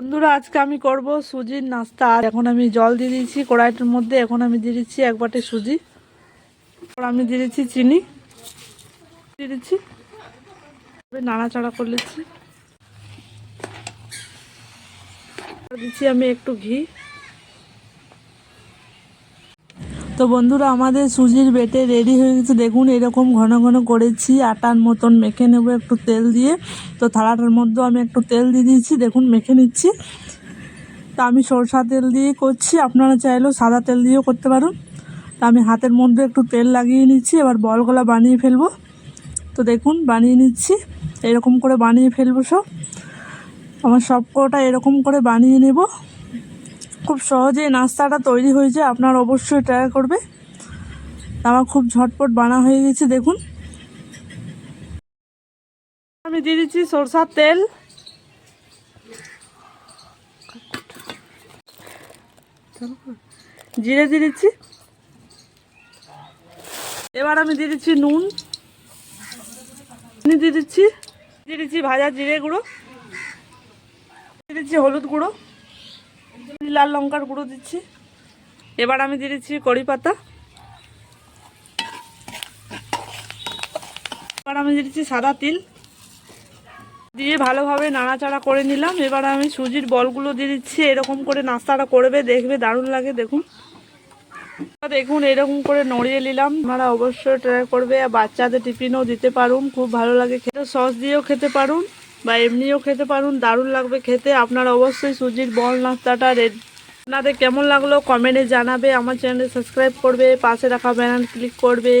বন্ধুরা, আজকে আমি করব সুজির নাস্তা। আর এখন আমি জল দিয়ে দিয়েছি কড়াইটার মধ্যে। এখন আমি দিয়ে দিচ্ছি এক বাটি সুজি। আমি দিয়ে দিচ্ছি চিনি, দিয়ে দিচ্ছি, নাড়াচাড়া করে নিচ্ছি। দিচ্ছি আমি একটু ঘি। তো বন্ধুরা, আমাদের সুজির বেটে রেডি হয়ে গেছে। দেখুন, এরকম ঘন ঘন করেছি, আটার মতন মেখে নেব একটু তেল দিয়ে। তো থালাটার মধ্যে আমি একটু তেল দিয়ে দিয়েছি, দেখুন মেখে নিচ্ছি। তো আমি সরষা তেল দিয়ে করছি, আপনারা চাইলেও সাদা তেল দিয়েও করতে পারেন। তো আমি হাতের মধ্যে একটু তেল লাগিয়ে নিচ্ছি, এবার বলগুলা বানিয়ে ফেলবো। তো দেখুন বানিয়ে নিচ্ছি, এরকম করে বানিয়ে ফেলবো সব। আমার সব কটা এরকম করে বানিয়ে নেব। খুব সহজে নাস্তাটা তৈরি হয়ে যায়, আপনারা অবশ্যই ট্রাই করবে। আমার খুব ঝটপট বানা হয়ে গেছে দেখুন। আমি দিয়ে দিচ্ছি সরষার তেল, জিরে দিয়ে দিচ্ছি। এবার আমি দিয়ে দিচ্ছি নুন, দিয়ে দিচ্ছি ভাজা জিরে গুঁড়ো, দিয়ে দিচ্ছি হলুদ গুঁড়ো, লাল লঙ্কার গুঁড়ো দিচ্ছি। এবার আমি দিয়ে দিচ্ছি কড়ি পাতা। এবার আমি দিয়ে দিচ্ছি সাদা তিল, দিয়ে ভালোভাবে নাড়াচাড়া করে নিলাম। এবার আমি সুজির বলগুলো দিয়ে দিচ্ছি। এরকম করে নাস্তাটা করবে, দেখবে দারুণ লাগে। দেখুন দেখুন এরকম করে নড়িয়ে নিলাম। আপনারা অবশ্যই ট্রাই করবে, আর বাচ্চাদের টিফিনও দিতে পারুন, খুব ভালো লাগে খেতে। সস দিয়েও খেতে পারুন বা এমনিও খেতে পারুন, দারুণ লাগবে খেতে। আপনারা অবশ্যই সুজির বল নাস্তাটা রেডি। আপনাদের কেমন লাগলো কমেন্টে জানাবে। আমার চ্যানেলে সাবস্ক্রাইব করবে, পাশে রাখা বেল আইকন ক্লিক করবে।